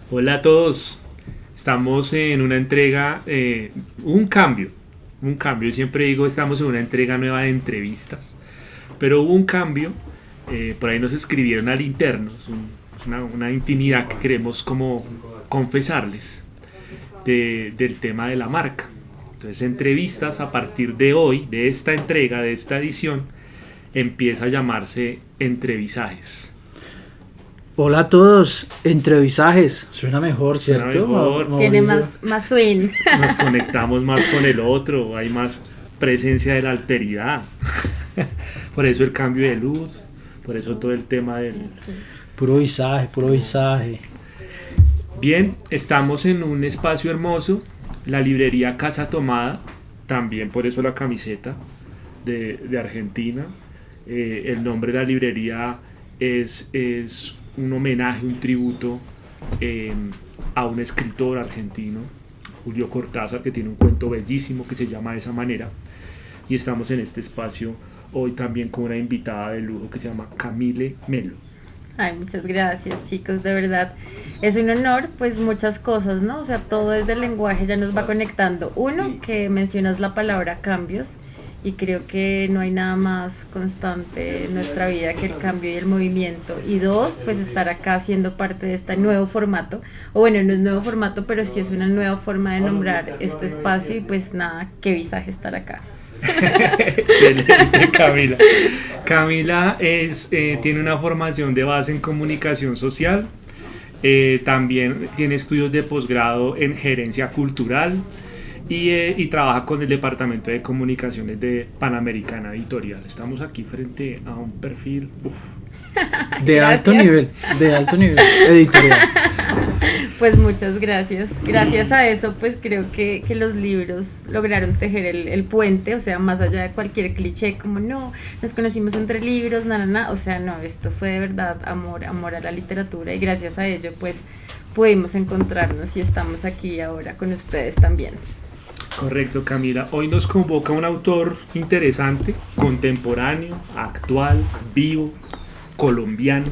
Hola a todos, estamos en una entrega, un cambio, yo siempre digo estamos en una entrega nueva de entrevistas, pero hubo un cambio, por ahí nos escribieron al interno, una intimidad que queremos como confesarles del tema de la marca. Entonces entrevistas a partir de hoy, de esta entrega, de esta edición, empieza a llamarse entrevisajes. Hola a todos, entrevisajes, suena mejor, Suena ¿cierto? mejor. Tiene más swing. Nos conectamos más con el otro, hay más presencia de la alteridad. Por eso el cambio de luz, por eso todo el tema del... Puro visaje. Bien, estamos en un espacio hermoso, la librería Casa Tomada, también por eso la camiseta de Argentina. El nombre de la librería es un homenaje, un tributo a un escritor argentino, Julio Cortázar, que tiene un cuento bellísimo que se llama de esa manera. Y estamos en este espacio hoy también con una invitada de lujo que se llama Camille Melo. Ay, muchas gracias, chicos, de verdad. Es un honor, pues muchas cosas, ¿no? O sea, todo desde el lenguaje ya nos va conectando. Uno, que mencionas la palabra cambios, y creo que no hay nada más constante en nuestra vida que el cambio y el movimiento. Y dos, pues estar acá siendo parte de este nuevo formato, o bueno, no es nuevo formato, pero sí es una nueva forma de nombrar este espacio, y pues nada, qué visaje estar acá. Excelente, Camila. Camila tiene una formación de base en comunicación social, también tiene estudios de posgrado en gerencia cultural y trabaja con el departamento de comunicaciones de Panamericana Editorial. Estamos aquí frente a un perfil de alto nivel editorial. Pues muchas gracias. Gracias a eso, pues creo que los libros lograron tejer el puente, o sea, más allá de cualquier cliché, como no, nos conocimos entre libros, o sea, no, esto fue de verdad amor a la literatura, y gracias a ello, pues pudimos encontrarnos y estamos aquí ahora con ustedes también. Correcto, Camila. Hoy nos convoca un autor interesante, contemporáneo, actual, vivo, colombiano,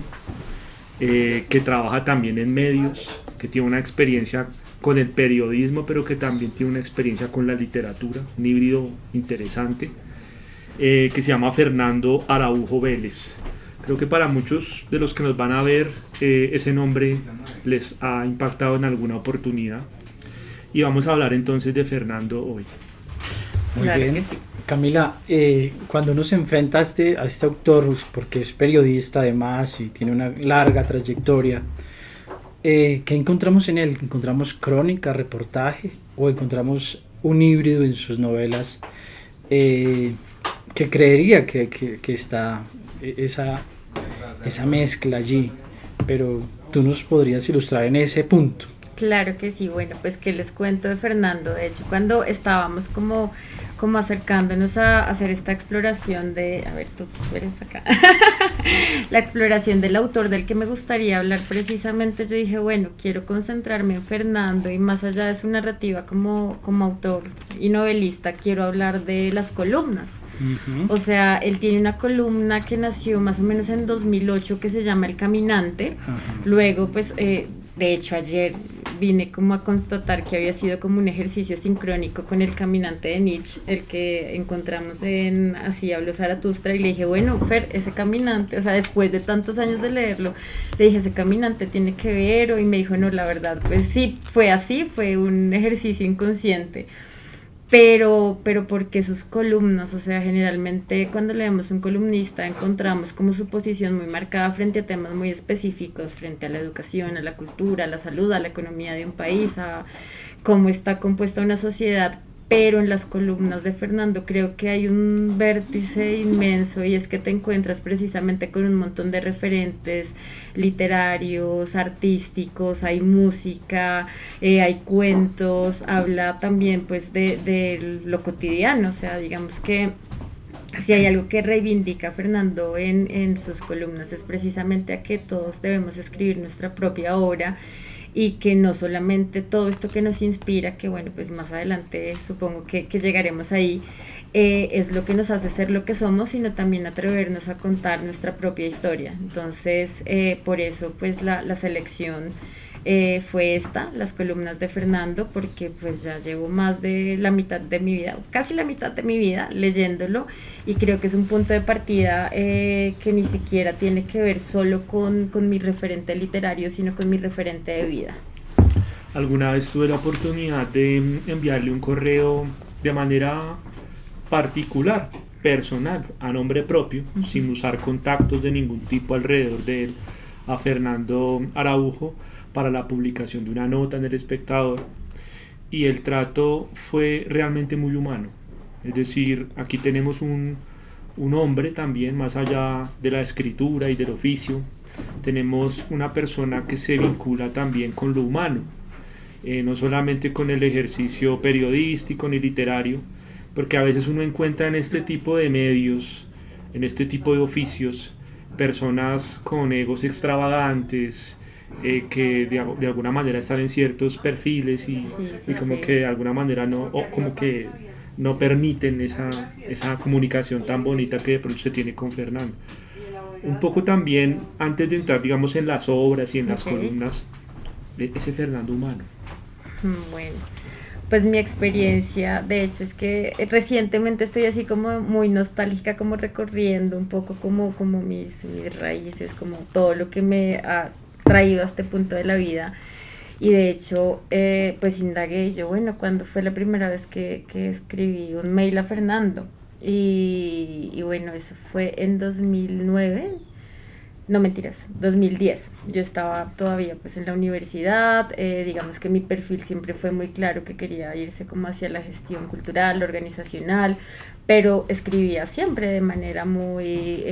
que trabaja también en medios, que tiene una experiencia con el periodismo, pero que también tiene una experiencia con la literatura, un híbrido interesante, que se llama Fernando Araujo Vélez. Creo que para muchos de los que nos van a ver, ese nombre les ha impactado en alguna oportunidad. Y vamos a hablar entonces de Fernando hoy. Muy Claro bien. que sí. Camila, cuando uno se enfrenta a este autor, porque es periodista además y tiene una larga trayectoria, ¿qué encontramos en él? ¿Encontramos crónica, reportaje o encontramos un híbrido en sus novelas que creería que está esa mezcla allí? Pero tú nos podrías ilustrar en ese punto. Claro que sí, bueno, pues que les cuento de Fernando. De hecho, cuando estábamos como acercándonos a hacer esta exploración de, a ver, tú eres acá, la exploración del autor del que me gustaría hablar precisamente, yo dije, bueno, quiero concentrarme en Fernando, y más allá de su narrativa como autor y novelista, quiero hablar de las columnas. Uh-huh. O sea, él tiene una columna que nació más o menos en 2008 que se llama El Caminante. Uh-huh. Luego, pues, de hecho, ayer vine como a constatar que había sido como un ejercicio sincrónico con El Caminante de Nietzsche, el que encontramos en Así habló Zaratustra, y le dije, bueno, Fer, ese caminante, o sea, después de tantos años de leerlo, le dije, ese caminante tiene que ver, y me dijo, no, la verdad, pues sí, fue así, fue un ejercicio inconsciente. Pero porque sus columnas, o sea, generalmente cuando leemos un columnista encontramos como su posición muy marcada frente a temas muy específicos, frente a la educación, a la cultura, a la salud, a la economía de un país, a cómo está compuesta una sociedad. Pero en las columnas de Fernando creo que hay un vértice inmenso, y es que te encuentras precisamente con un montón de referentes literarios, artísticos, hay música, hay cuentos, habla también pues de lo cotidiano, o sea, digamos que si hay algo que reivindica Fernando en sus columnas es precisamente a que todos debemos escribir nuestra propia obra, y que no solamente todo esto que nos inspira, que bueno, pues más adelante supongo que llegaremos ahí, es lo que nos hace ser lo que somos, sino también atrevernos a contar nuestra propia historia. Entonces, por eso pues la selección fue las columnas de Fernando, porque pues ya llevo más de la mitad de mi vida, casi la mitad de mi vida leyéndolo, y creo que es un punto de partida que ni siquiera tiene que ver solo con mi referente literario, sino con mi referente de vida. Alguna vez tuve la oportunidad de enviarle un correo de manera particular, personal, a nombre propio, sin usar contactos de ningún tipo alrededor de él, a Fernando Araujo, para la publicación de una nota en El Espectador, y el trato fue realmente muy humano. Es decir, aquí tenemos un hombre también, más allá de la escritura y del oficio, tenemos una persona que se vincula también con lo humano, no solamente con el ejercicio periodístico ni literario, porque a veces uno encuentra en este tipo de medios, en este tipo de oficios, personas con egos extravagantes, que de alguna manera están en ciertos perfiles y como que de alguna manera no permiten esa comunicación tan bonita que de pronto se tiene con Fernando. Un poco también, antes de entrar, digamos, en las obras y en las columnas, ese Fernando humano. Bueno, pues mi experiencia, de hecho, es que recientemente estoy así como muy nostálgica, como recorriendo un poco como mis raíces, como todo lo que me ha traído a este punto de la vida. Y de hecho, pues indagué yo, bueno, ¿cuándo fue la primera vez que escribí un mail a Fernando? Y bueno, eso fue en 2009, no mentiras, 2010. Yo estaba todavía pues en la universidad, digamos que mi perfil siempre fue muy claro que quería irse como hacia la gestión cultural, organizacional, pero escribía siempre de manera muy,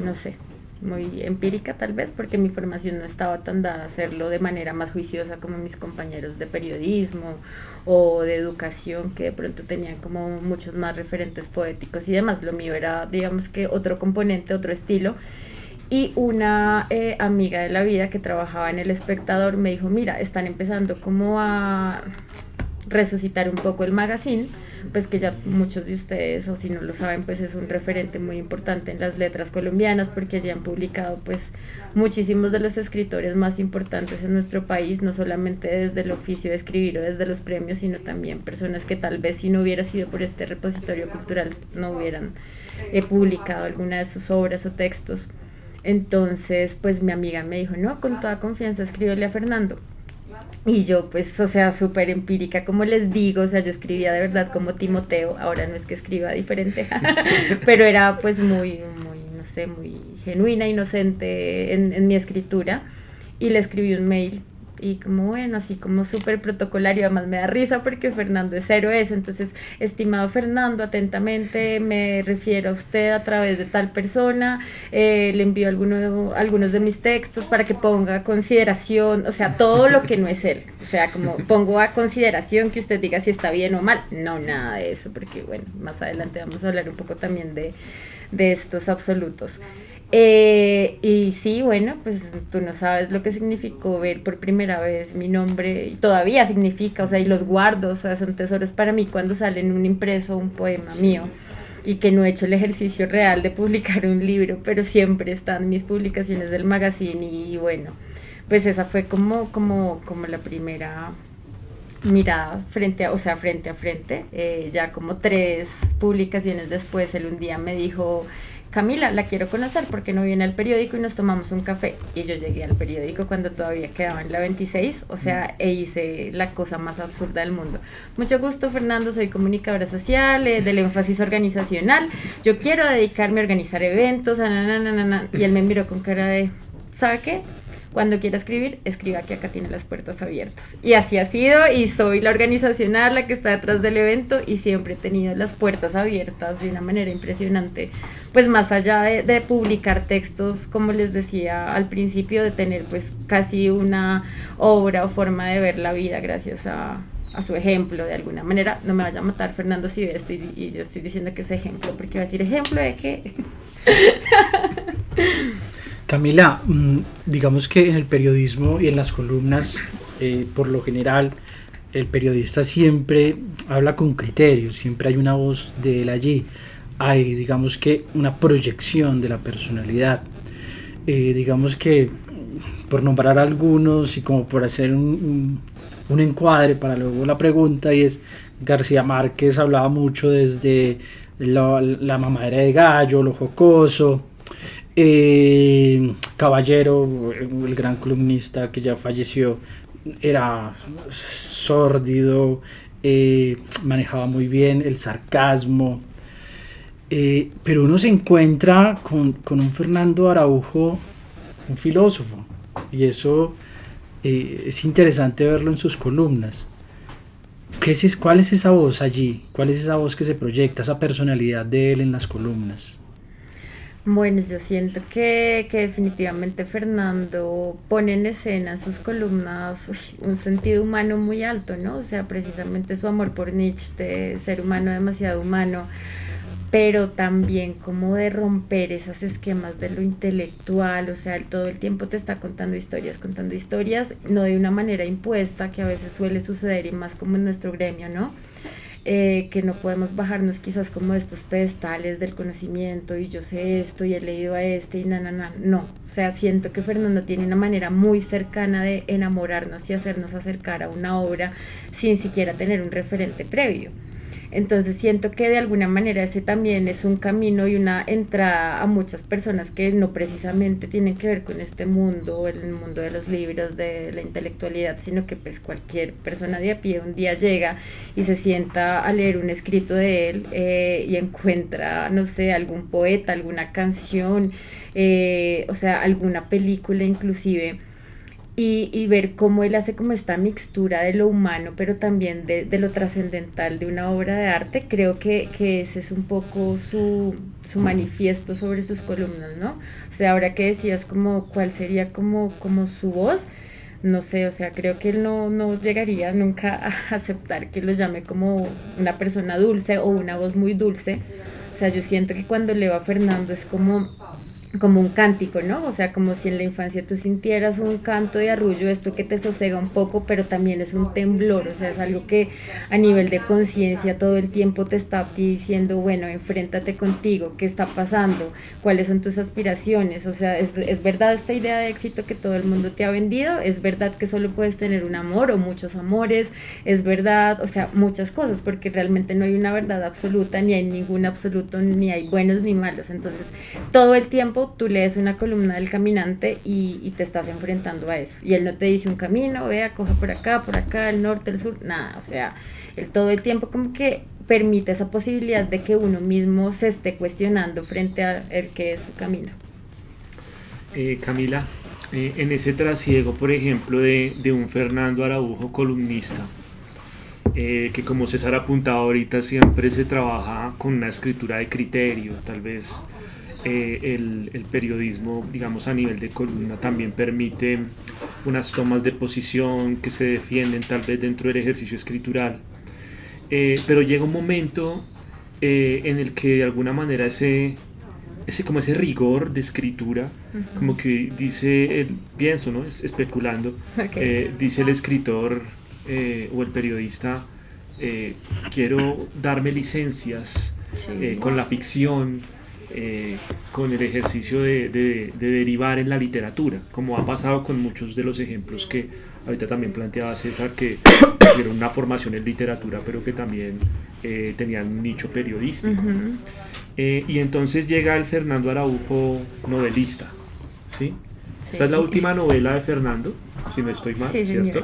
no sé, muy empírica tal vez, porque mi formación no estaba tan dada a hacerlo de manera más juiciosa como mis compañeros de periodismo o de educación, que de pronto tenían como muchos más referentes poéticos y demás. Lo mío era, digamos que otro componente, otro estilo. Y una amiga de la vida que trabajaba en El Espectador me dijo, mira, están empezando como a resucitar un poco el magazine, pues que ya muchos de ustedes, o si no lo saben, pues es un referente muy importante en las letras colombianas, porque allí han publicado pues muchísimos de los escritores más importantes en nuestro país, no solamente desde el oficio de escribir o desde los premios, sino también personas que tal vez si no hubiera sido por este repositorio cultural no hubieran publicado alguna de sus obras o textos. Entonces pues mi amiga me dijo, no, con toda confianza escríbele a Fernando. Y yo pues, o sea, súper empírica, como les digo, o sea, yo escribía de verdad como Timoteo, ahora no es que escriba diferente, pero era pues muy, no sé, muy genuina, inocente en mi escritura, y le escribí un mail, y como bueno, así como súper protocolario, además me da risa porque Fernando es cero eso, entonces, estimado Fernando, atentamente me refiero a usted a través de tal persona, le envío algunos de mis textos para que ponga a consideración, o sea, todo lo que no es él, o sea, como pongo a consideración que usted diga si está bien o mal, no, nada de eso, porque bueno, más adelante vamos a hablar un poco también de estos absolutos. Y sí, bueno, pues tú no sabes lo que significó ver por primera vez mi nombre, y todavía significa, o sea, y los guardo, o sea, son tesoros para mí cuando sale en un impreso un poema mío, y que no he hecho el ejercicio real de publicar un libro, pero siempre están mis publicaciones del magazine, y bueno, pues esa fue como la primera mirada frente a frente, ya como 3 publicaciones después, él un día me dijo, Camila, la quiero conocer, ¿por qué no viene al periódico y nos tomamos un café? Y yo llegué al periódico cuando todavía quedaba en la 26, o sea, hice la cosa más absurda del mundo. Mucho gusto, Fernando, soy comunicadora social, del énfasis organizacional, yo quiero dedicarme a organizar eventos, y él me miró con cara de, ¿sabe qué? Cuando quiera escribir, escriba que acá tiene las puertas abiertas. Y así ha sido, y soy la organizacional, la que está detrás del evento, y siempre he tenido las puertas abiertas de una manera impresionante. Pues más allá de publicar textos, como les decía al principio, de tener pues casi una obra o forma de ver la vida gracias a su ejemplo, de alguna manera. No me vaya a matar Fernando si ve esto y yo estoy diciendo que es ejemplo, porque va a decir, ¿ejemplo de qué? Camila, digamos que en el periodismo y en las columnas, por lo general, el periodista siempre habla con criterio, siempre hay una voz de él allí, hay, digamos que, una proyección de la personalidad. Digamos que por nombrar algunos y como por hacer un encuadre para luego la pregunta, y es García Márquez hablaba mucho desde la mamadera de gallo, lo jocoso. Caballero, el gran columnista que ya falleció, era sórdido, manejaba muy bien el sarcasmo, pero uno se encuentra con un Fernando Araujo, un filósofo, y eso es interesante verlo en sus columnas. ¿Cuál es esa voz allí? ¿Cuál es esa voz que se proyecta, esa personalidad de él en las columnas? Bueno, yo siento que definitivamente Fernando pone en escena en sus columnas un sentido humano muy alto, ¿no? O sea, precisamente su amor por Nietzsche, de ser humano demasiado humano, pero también como de romper esos esquemas de lo intelectual. O sea, él todo el tiempo te está contando historias, no de una manera impuesta, que a veces suele suceder y más como en nuestro gremio, ¿no? Que no podemos bajarnos quizás como de estos pedestales del conocimiento y yo sé esto y he leído a este y no, o sea, siento que Fernando tiene una manera muy cercana de enamorarnos y hacernos acercar a una obra sin siquiera tener un referente previo. Entonces siento que de alguna manera ese también es un camino y una entrada a muchas personas que no precisamente tienen que ver con este mundo, el mundo de los libros, de la intelectualidad, sino que pues cualquier persona de a pie un día llega y se sienta a leer un escrito de él y encuentra, no sé, algún poeta, alguna canción, o sea, alguna película inclusive. Y ver cómo él hace como esta mixtura de lo humano, pero también de lo trascendental de una obra de arte. Creo que ese es un poco su manifiesto sobre sus columnas, ¿no? O sea, ahora que decías como cuál sería como su voz, no sé, o sea, creo que él no llegaría nunca a aceptar que lo llame como una persona dulce o una voz muy dulce. O sea, yo siento que cuando leo a Fernando es como un cántico, ¿no? O sea, como si en la infancia tú sintieras un canto de arrullo, esto que te sosega un poco, pero también es un temblor, o sea, es algo que a nivel de conciencia todo el tiempo te está diciendo, bueno, enfréntate contigo, ¿qué está pasando? ¿Cuáles son tus aspiraciones? O sea, ¿es verdad esta idea de éxito que todo el mundo te ha vendido? ¿Es verdad que solo puedes tener un amor o muchos amores? ¿Es verdad? O sea, muchas cosas, porque realmente no hay una verdad absoluta, ni hay ningún absoluto, ni hay buenos ni malos. Entonces, todo el tiempo tú lees una columna del Caminante y te estás enfrentando a eso, y él no te dice un camino, vea, coja por acá, el norte, el sur, nada, o sea, él todo el tiempo como que permite esa posibilidad de que uno mismo se esté cuestionando frente a el que es su camino. Camila, en ese trasiego, por ejemplo, de un Fernando Araujo columnista, que como César apuntaba ahorita, siempre se trabaja con una escritura de criterio, tal vez el periodismo, digamos, a nivel de columna también permite unas tomas de posición que se defienden tal vez dentro del ejercicio escritural, pero llega un momento en el que de alguna manera ese rigor de escritura, como que dice, pienso, ¿no? Especulando, okay. Dice el escritor o el periodista, quiero darme licencias con la ficción, con el ejercicio de derivar en la literatura, como ha pasado con muchos de los ejemplos que ahorita también planteaba César, que tuvieron una formación en literatura pero que también tenían un nicho periodístico. Y entonces llega el Fernando Araujo novelista, ¿sí? Esta es la última novela de Fernando, si no estoy mal, ¿cierto?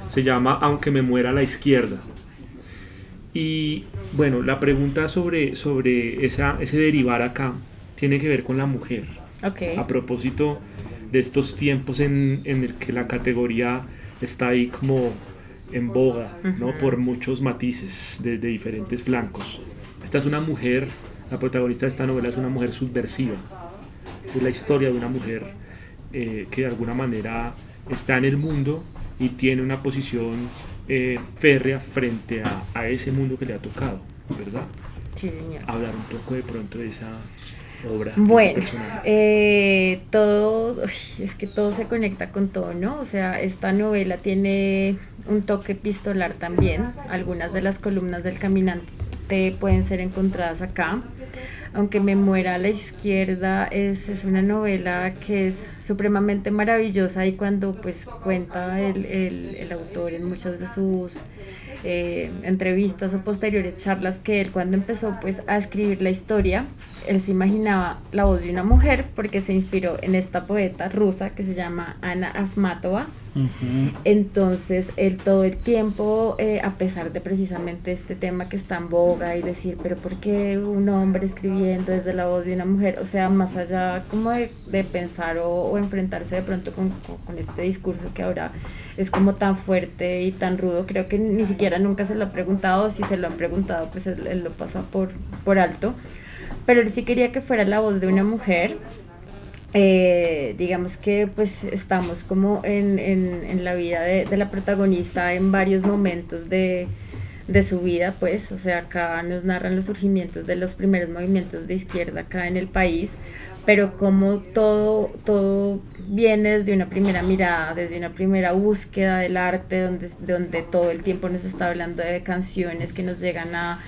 Se llama Aunque me muera la izquierda. Y bueno, la pregunta sobre ese derivar acá tiene que ver con la mujer. Okay. A propósito de estos tiempos en el que la categoría está ahí como en boga, ¿no? Por muchos matices de diferentes flancos. Esta es una mujer, la protagonista de esta novela es una mujer subversiva. Es la historia de una mujer que de alguna manera está en el mundo y tiene una posición férrea frente a ese mundo que le ha tocado, ¿verdad? Sí, señor. Hablar un poco de pronto de esa obra. Bueno, es que todo se conecta con todo, ¿no? O sea, esta novela tiene un toque epistolar también. Algunas de las columnas del Caminante pueden ser encontradas acá. Aunque me muera a la izquierda es una novela que es supremamente maravillosa y cuando pues cuenta el autor en muchas de sus entrevistas o posteriores charlas que él cuando empezó pues a escribir la historia, él se imaginaba la voz de una mujer porque se inspiró en esta poeta rusa que se llama Ana Akhmatova. Uh-huh. Entonces él todo el tiempo, a pesar de precisamente este tema que está en boga y decir, pero ¿por qué un hombre escribiendo desde la voz de una mujer? O sea, más allá como de pensar o enfrentarse de pronto con este discurso que ahora es como tan fuerte y tan rudo, creo que ni siquiera nunca se lo ha preguntado, si se lo han preguntado pues él lo pasa por alto, pero él sí quería que fuera la voz de una mujer. Digamos que pues estamos como en la vida de la protagonista en varios momentos de su vida, pues, o sea, acá nos narran los surgimientos de los primeros movimientos de izquierda acá en el país, pero como todo viene desde una primera mirada, desde una primera búsqueda del arte, donde todo el tiempo nos está hablando de canciones que nos llegan a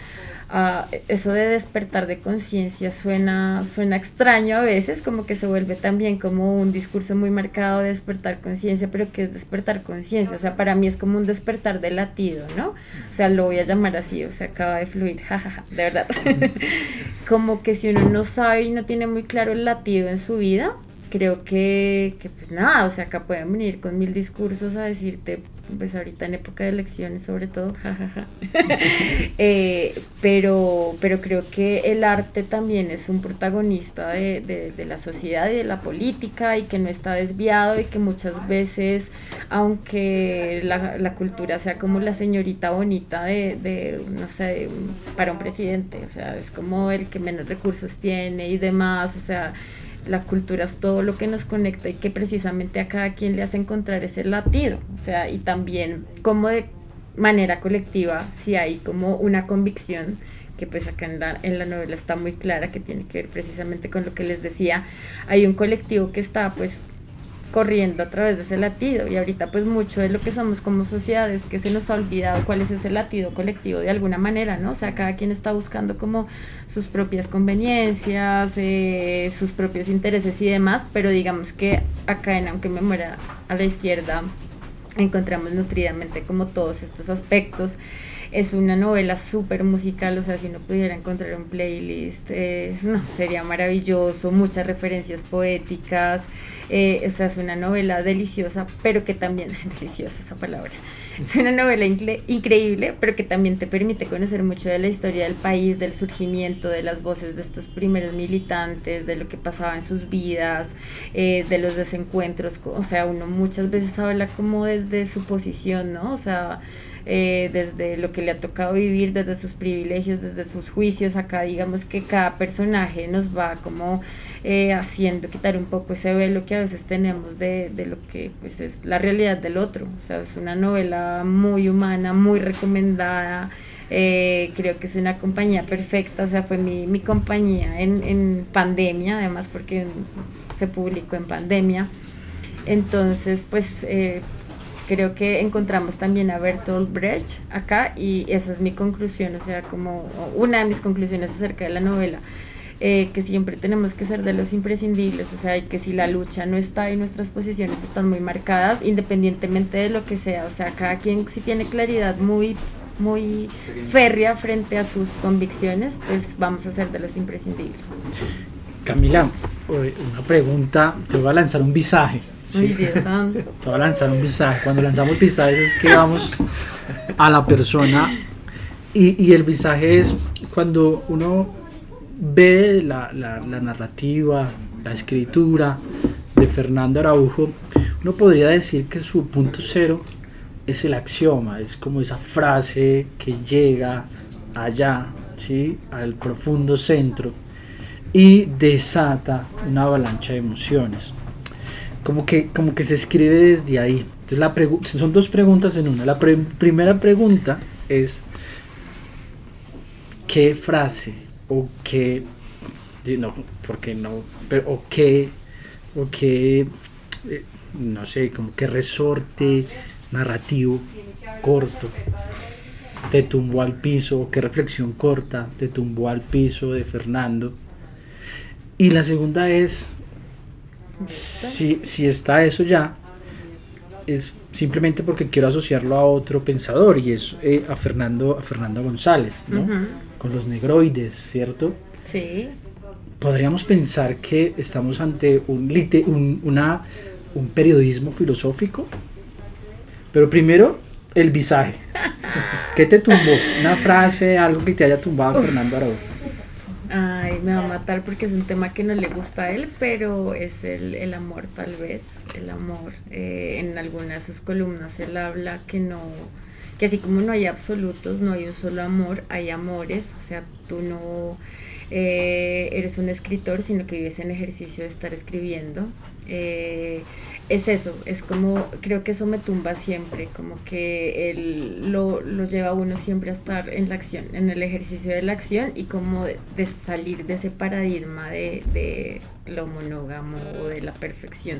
eso de despertar de conciencia suena extraño a veces, como que se vuelve también como un discurso muy marcado de despertar conciencia, pero ¿qué es despertar conciencia? O sea, para mí es como un despertar de latido, ¿no? O sea, lo voy a llamar así, o sea, acaba de fluir, jajaja, de verdad. Como que si uno no sabe y no tiene muy claro el latido en su vida, creo que pues nada, o sea, acá pueden venir con 1000 discursos a decirte, pues ahorita en época de elecciones sobre todo, jajaja. Pero creo que el arte también es un protagonista de la sociedad y de la política y que no está desviado y que muchas veces, aunque la cultura sea como la señorita bonita no sé, para un presidente, o sea, es como el que menos recursos tiene y demás, o sea, la cultura es todo lo que nos conecta y que precisamente a cada quien le hace encontrar ese latido, o sea, y también como de manera colectiva, si hay como una convicción que pues acá en la novela está muy clara, que tiene que ver precisamente con lo que les decía, hay un colectivo que está pues corriendo a través de ese latido y ahorita pues mucho de lo que somos como sociedad es que se nos ha olvidado cuál es ese latido colectivo de alguna manera, ¿no? O sea, cada quien está buscando como sus propias conveniencias, sus propios intereses y demás, pero digamos que acá en Aunque me muera a la izquierda encontramos nutridamente como todos estos aspectos. Es una novela súper musical, o sea, si uno pudiera encontrar un playlist, no, sería maravilloso, muchas referencias poéticas, o sea, es una novela deliciosa, pero que también, deliciosa esa palabra, es una novela increíble, pero que también te permite conocer mucho de la historia del país, del surgimiento, de las voces de estos primeros militantes, de lo que pasaba en sus vidas, de los desencuentros, o sea, uno muchas veces habla como desde su posición, ¿no? O sea, desde lo que le ha tocado vivir, desde sus privilegios, desde sus juicios. Acá digamos que cada personaje nos va como haciendo quitar un poco ese velo que a veces tenemos de lo que pues es la realidad del otro. O sea, es una novela muy humana, muy recomendada. Creo que es una compañía perfecta, o sea, fue mi compañía en pandemia, además porque se publicó en pandemia. Entonces pues creo que encontramos también a Bertolt Brecht acá y esa es mi conclusión, o sea, como una de mis conclusiones acerca de la novela, que siempre tenemos que ser de los imprescindibles, o sea, y que si la lucha no está y nuestras posiciones están muy marcadas, independientemente de lo que sea, o sea, cada quien si tiene claridad muy férrea frente a sus convicciones, pues vamos a ser de los imprescindibles. Camila, una pregunta, te voy a lanzar un visaje. Muy Dios santo. Te voy a lanzar un visaje. Cuando lanzamos visajes es que vamos a la persona y el visaje es cuando uno ve la narrativa, la escritura de Fernando Araujo, uno podría decir que su punto cero es el axioma, es como esa frase que llega allá, ¿sí?, al profundo centro y desata una avalancha de emociones. Como que se escribe desde ahí. Entonces son dos preguntas en una. La primera pregunta es ¿qué frase o qué no, porque no, pero o qué no sé, como qué resorte narrativo corto te tumbó al piso, o qué reflexión corta te tumbó al piso de Fernando Y la segunda es, si está eso ya, es simplemente porque quiero asociarlo a otro pensador, y es a Fernando González, ¿no? Ujú. Con los negroides, ¿cierto? Sí. Podríamos pensar que estamos ante un periodismo filosófico, pero primero el visaje. ¿Qué te tumbó? Una frase, algo que te haya tumbado Fernando Araújo. Ay, me va a matar porque es un tema que no le gusta a él, pero es el amor, tal vez, el amor. En alguna de sus columnas él habla que así como no hay absolutos, no hay un solo amor, hay amores. O sea, tú no eres un escritor, sino que vives en ejercicio de estar escribiendo. Es eso, es como, creo que eso me tumba siempre, como que él lo lleva a uno siempre a estar en la acción, en el ejercicio de la acción, y como de salir de ese paradigma de lo monógamo o de la perfección.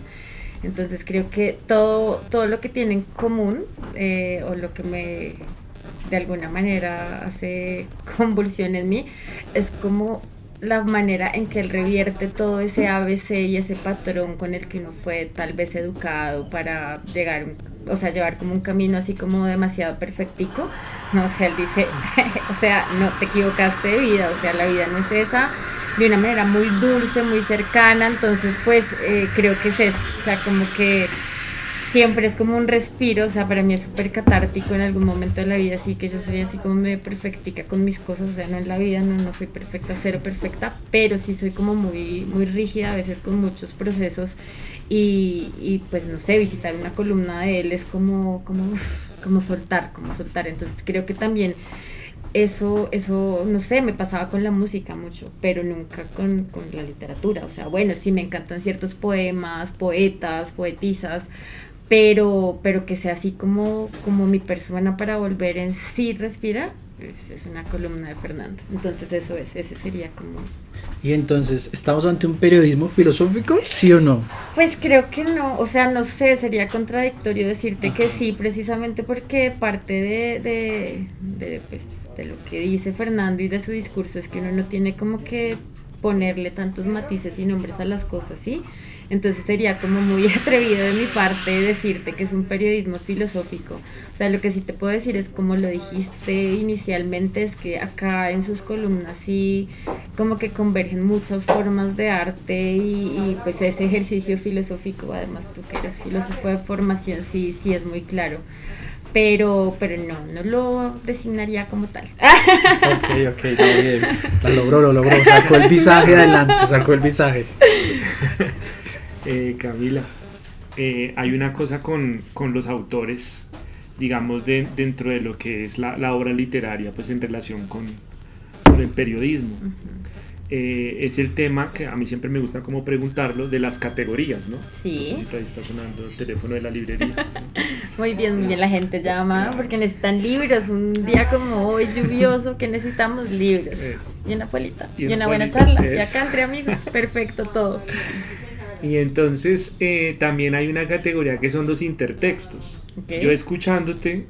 Entonces creo que todo lo que tiene en común, o lo que me de alguna manera hace convulsión en mí, es como la manera en que él revierte todo ese ABC y ese patrón con el que uno fue tal vez educado para llevar como un camino así como demasiado perfectico. No, o sea, él dice, o sea, no te equivocaste de vida, o sea, la vida no es esa, de una manera muy dulce, muy cercana. Entonces pues creo que es eso, o sea, como que siempre es como un respiro. O sea, para mí es súper catártico en algún momento de la vida, así que yo soy así como medio perfectica con mis cosas. O sea, no en la vida, no soy perfecta, cero perfecta, pero sí soy como muy, muy rígida a veces con muchos procesos, y pues no sé, visitar una columna de él es como soltar. Entonces creo que también eso, no sé, me pasaba con la música mucho, pero nunca con la literatura. O sea, bueno, sí me encantan ciertos poemas, poetas, poetisas, pero que sea así como mi persona para volver en sí respirar, es una columna de Fernando. Entonces ese sería como... Y entonces, ¿estamos ante un periodismo filosófico, sí o no? Pues creo que no, o sea, no sé, sería contradictorio decirte que sí, precisamente porque parte pues, de lo que dice Fernando y de su discurso es que uno no tiene como que ponerle tantos matices y nombres a las cosas, ¿sí? Entonces sería como muy atrevido de mi parte decirte que es un periodismo filosófico. O sea, lo que sí te puedo decir es, como lo dijiste inicialmente, es que acá en sus columnas sí como que convergen muchas formas de arte, y pues ese ejercicio filosófico, además tú que eres filósofo de formación, sí es muy claro. Pero no lo designaría como tal. Ok, no, bien. Lo logró, sacó el visaje adelante, sacó el visaje. Camila, hay una cosa con los autores, digamos, dentro de lo que es la obra literaria, pues en relación con el periodismo. Uh-huh. Es el tema que a mí siempre me gusta como preguntarlo, de las categorías, ¿no? Sí. Ahorita ahí está sonando el teléfono de la librería, ¿no? Muy bien, la gente llama porque necesitan libros. Un día como hoy lluvioso, que necesitamos libros. Y una polita, y una buena charla. Y acá entre amigos, perfecto todo. Y entonces también hay una categoría que son los intertextos. Okay. Yo escuchándote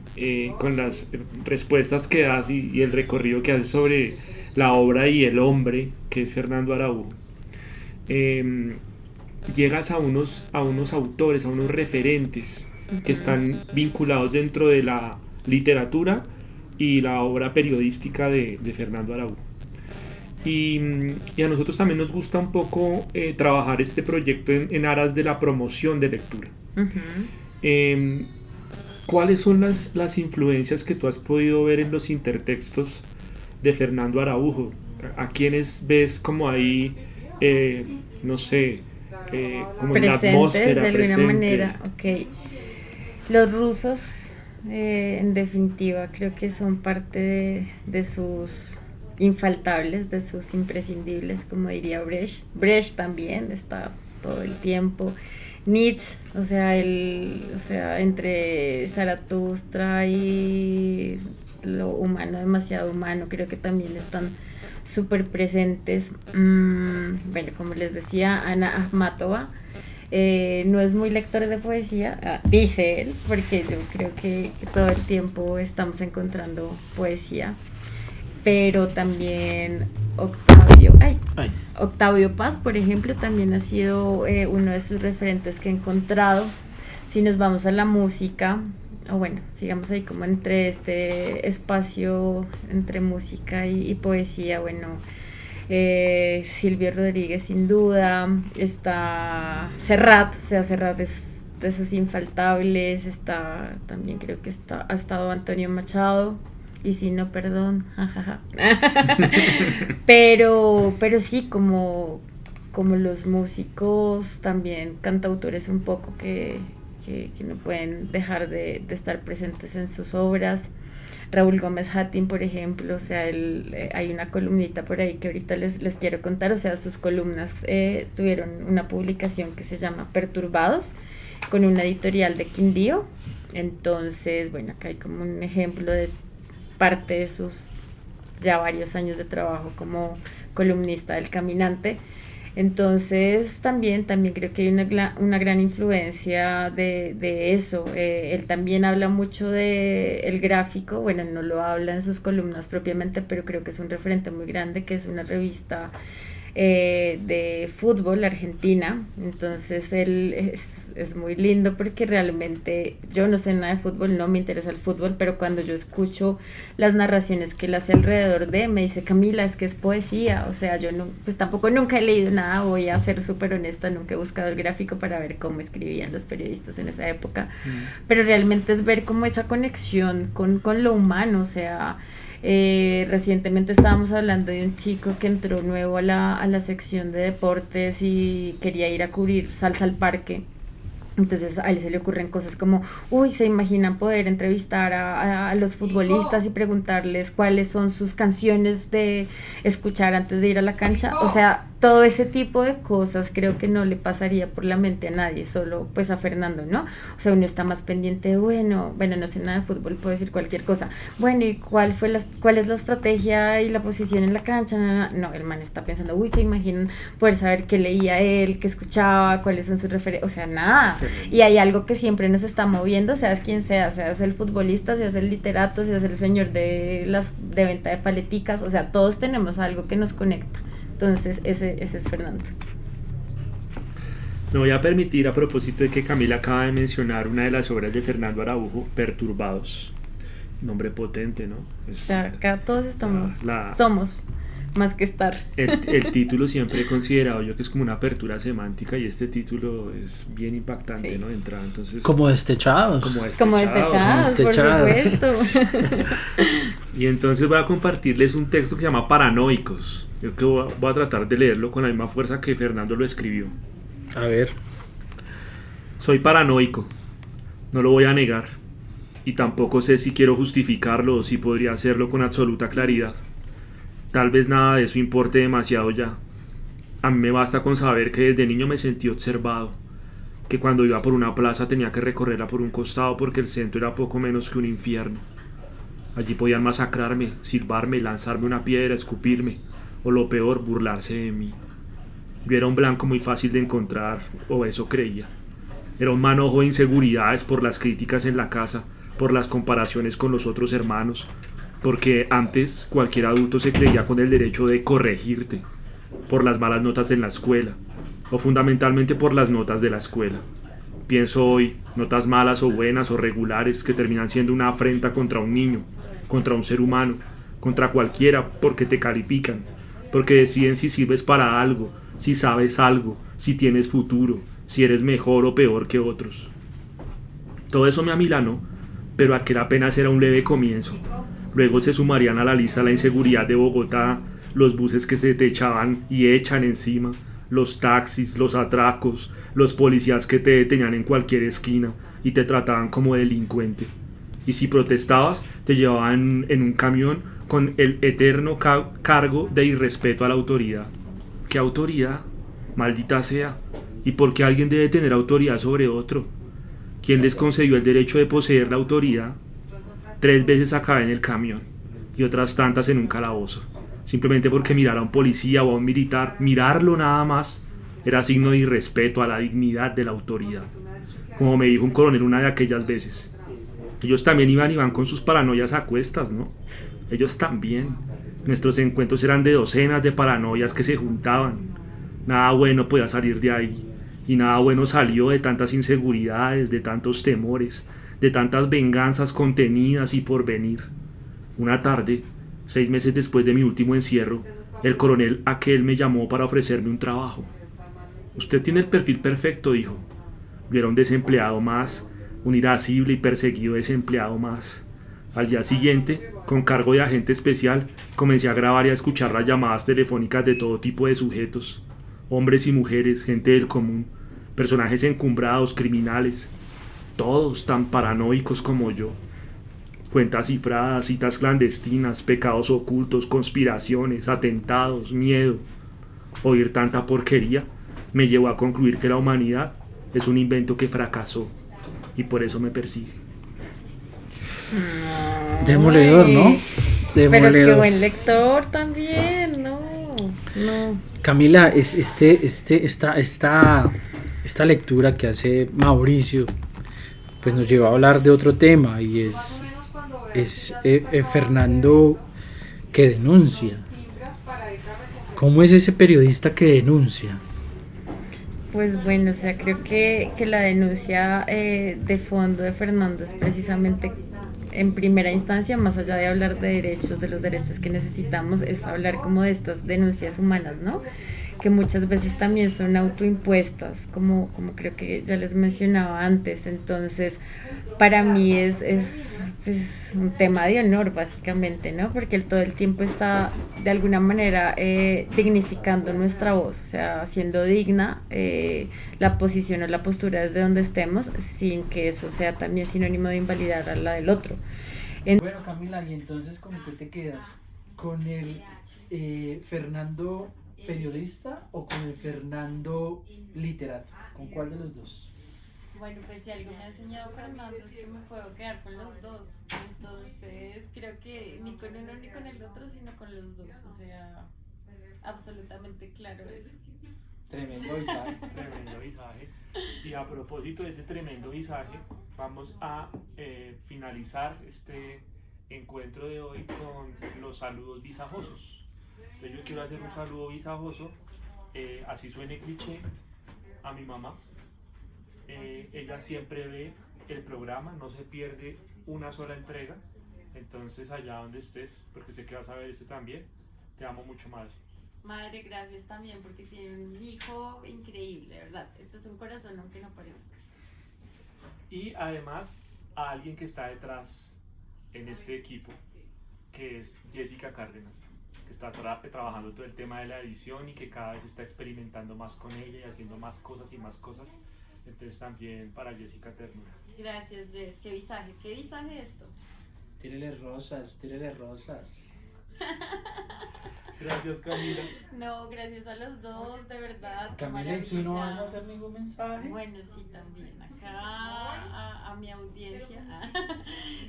con las respuestas que das y el recorrido que haces sobre la obra y el hombre, que es Fernando Araújo, llegas a unos autores, a unos referentes que están vinculados dentro de la literatura y la obra periodística de Fernando Araújo. Y a nosotros también nos gusta un poco trabajar este proyecto en aras de la promoción de lectura. Uh-huh. ¿Cuáles son las influencias que tú has podido ver en los intertextos de Fernando Araújo? ¿A quiénes ves como ahí, no sé, como en la atmósfera de alguna presente? Manera, ok. Los rusos, en definitiva, creo que son parte de sus infaltables, de sus imprescindibles, como diría Brecht. Brecht también está todo el tiempo. Nietzsche, o sea, entre Zaratustra y lo humano, demasiado humano, creo que también están súper presentes. Bueno, como les decía, Ana Akhmatova, no es muy lector de poesía, dice él, porque yo creo que todo el tiempo estamos encontrando poesía, pero también Octavio Paz, por ejemplo, también ha sido uno de sus referentes que he encontrado. Si nos vamos a la música, o bueno, sigamos ahí como entre este espacio entre música y poesía, bueno, Silvio Rodríguez sin duda, está Serrat, o sea, Serrat es de esos infaltables, está también creo que ha estado Antonio Machado, y si no, perdón, jajaja. pero sí, como los músicos, también cantautores un poco que no pueden dejar de estar presentes en sus obras. Raúl Gómez Hattin, por ejemplo, o sea, hay una columnita por ahí que ahorita les quiero contar, o sea, sus columnas tuvieron una publicación que se llama Perturbados, con una editorial de Quindío. Entonces, bueno, acá hay como un ejemplo de parte de sus ya varios años de trabajo como columnista del Caminante. Entonces también creo que hay una gran influencia de eso. Él también habla mucho de el gráfico, bueno, no lo habla en sus columnas propiamente, pero creo que es un referente muy grande, que es una revista de fútbol argentina. Entonces él es muy lindo porque realmente yo no sé nada de fútbol, no me interesa el fútbol, pero cuando yo escucho las narraciones que él hace alrededor me dice, Camila, es que es poesía. O sea, yo no, pues tampoco nunca he leído nada, voy a ser súper honesta, nunca he buscado el gráfico para ver cómo escribían los periodistas en esa época, pero realmente es ver como esa conexión con lo humano. O sea, recientemente estábamos hablando de un chico que entró nuevo a la sección de deportes y quería ir a cubrir Salsa al Parque. Entonces a él se le ocurren cosas como, se imaginan poder entrevistar a los futbolistas y preguntarles cuáles son sus canciones de escuchar antes de ir a la cancha. O sea, todo ese tipo de cosas creo que no le pasaría por la mente a nadie, solo pues a Fernando, ¿no? O sea, uno está más pendiente de, bueno, no sé nada de fútbol, puedo decir cualquier cosa. Bueno, ¿y cuál es la estrategia y la posición en la cancha? No, el man está pensando, se imaginan poder saber qué leía él, qué escuchaba, cuáles son sus referencias, o sea, nada. Sí. Y hay algo que siempre nos está moviendo, seas quien seas el futbolista, seas el literato, seas el señor de venta de paleticas, o sea, todos tenemos algo que nos conecta. Entonces ese es Fernando. Me voy a permitir, a propósito de que Camila acaba de mencionar una de las obras de Fernando Araujo, Perturbados. Nombre potente, ¿no? O sea, acá todos somos más que estar. El título siempre he considerado yo que es como una apertura semántica, y este título es bien impactante, sí, ¿no? De entrada, entonces, como Destechados, por supuesto. Y entonces voy a compartirles un texto que se llama Paranoicos. Yo que voy a tratar de leerlo con la misma fuerza que Fernando lo escribió. A ver. Soy paranoico, no lo voy a negar, y tampoco sé si quiero justificarlo o si podría hacerlo con absoluta claridad. Tal vez nada de eso importe demasiado ya. A mí me basta con saber que desde niño me sentí observado, que cuando iba por una plaza tenía que recorrerla por un costado porque el centro era poco menos que un infierno. Allí podían masacrarme, silbarme, lanzarme una piedra, escupirme, o lo peor, burlarse de mí. Yo era un blanco muy fácil de encontrar, o eso creía. Era un manojo de inseguridades por las críticas en la casa, por las comparaciones con los otros hermanos, porque antes cualquier adulto se creía con el derecho de corregirte, por las malas notas en la escuela, o fundamentalmente por las notas de la escuela. Pienso hoy, notas malas o buenas o regulares que terminan siendo una afrenta contra un niño, contra un ser humano, contra cualquiera, porque te califican, porque deciden si sirves para algo, si sabes algo, si tienes futuro, si eres mejor o peor que otros. Todo eso me amilanó, pero aquel apenas era un leve comienzo. Luego se sumarían a la lista la inseguridad de Bogotá, los buses que se te echaban y echan encima, los taxis, los atracos, los policías que te detenían en cualquier esquina y te trataban como delincuente. Y si protestabas, te llevaban en un camión con el eterno cargo de irrespeto a la autoridad. ¿Qué autoridad? Maldita sea. ¿Y por qué alguien debe tener autoridad sobre otro? ¿Quién les concedió el derecho de poseer la autoridad? 3 veces acabé en el camión y otras tantas en un calabozo, simplemente porque mirar a un policía o a un militar, mirarlo nada más, era signo de irrespeto a la dignidad de la autoridad. Como me dijo un coronel una de aquellas veces, ellos también iban con sus paranoias a cuestas, ¿no? Ellos también. Nuestros encuentros eran de docenas de paranoias que se juntaban. Nada bueno podía salir de ahí. Y nada bueno salió de tantas inseguridades, de tantos temores, de tantas venganzas contenidas y por venir. Una tarde, 6 meses después de mi último encierro, el coronel aquel me llamó para ofrecerme un trabajo. Usted tiene el perfil perfecto, dijo. Yo era un desempleado más, un irascible y perseguido desempleado más. Al día siguiente, con cargo de agente especial, comencé a grabar y a escuchar las llamadas telefónicas de todo tipo de sujetos. Hombres y mujeres, gente del común, personajes encumbrados, criminales, todos tan paranoicos como yo. Cuentas cifradas, citas clandestinas, pecados ocultos, conspiraciones, atentados, miedo. Oír tanta porquería me llevó a concluir que la humanidad es un invento que fracasó y por eso me persigue. Demoledor, ¿no? Demoledor. Pero qué buen lector también, no. Camila, esta lectura que hace Mauricio, pues nos lleva a hablar de otro tema y es Fernando que denuncia. ¿Cómo es ese periodista que denuncia? Pues bueno, o sea, creo que la denuncia de fondo de Fernando es precisamente, en primera instancia, más allá de hablar de derechos, de los derechos que necesitamos, es hablar como de estas denuncias humanas, ¿no? Que muchas veces también son autoimpuestas, como creo que ya les mencionaba antes. Entonces, para mí es pues, un tema de honor, básicamente, ¿no? Porque él todo el tiempo está, de alguna manera, dignificando nuestra voz, o sea, haciendo digna la posición o la postura desde donde estemos, sin que eso sea también sinónimo de invalidar a la del otro. Bueno, Camila, y entonces, ¿con qué te quedas? ¿Con el Fernando periodista o con el Fernando literato? ¿Con cuál de los dos? Bueno, pues si algo me ha enseñado Fernando es que me puedo quedar con los dos. Entonces creo que ni con uno ni con el otro, sino con los dos. O sea, absolutamente claro eso. Tremendo visaje. Tremendo visaje. Y a propósito de ese tremendo visaje, vamos a finalizar este encuentro de hoy con los saludos visajosos. Entonces yo quiero hacer un saludo visajoso, así suene cliché, a mi mamá. Ella siempre ve el programa, no se pierde una sola entrega. Entonces allá donde estés, porque sé que vas a ver este también, te amo mucho, madre. Madre, gracias también porque tiene un hijo increíble, ¿verdad? Esto es un corazón aunque no parezca. Y además a alguien que está detrás en este equipo, que es Jessica Cárdenas, que está trabajando todo el tema de la edición y que cada vez está experimentando más con ella y haciendo más cosas y más cosas. Entonces también para Jessica ternura. Gracias, Jess. Qué visaje esto. Tírele rosas. Gracias, Camila. No, gracias a los dos, de verdad. Camila, ¿y tú no vas a hacer ningún mensaje? Bueno, sí, también. Acá a mi audiencia.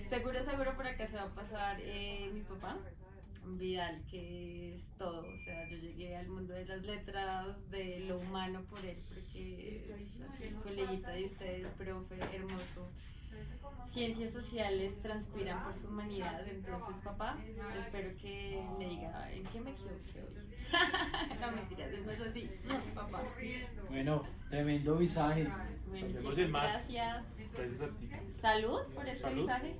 Seguro por acá se va a pasar mi papá, Vidal, que es todo. O sea, yo llegué al mundo de las letras, de lo humano por él, porque es así, coleguita de ustedes, profe, hermoso. Ciencias sociales transpiran por su humanidad. Entonces, papá, espero que me diga en qué me equivoqué hoy. No, mentiras, no es así. Papá. Bueno, tremendo visaje. Bueno, Nos vemos chicos, en más. gracias. Gracias a ti. Salud por este Salud. visaje.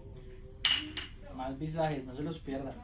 Más visajes, no se los pierdan.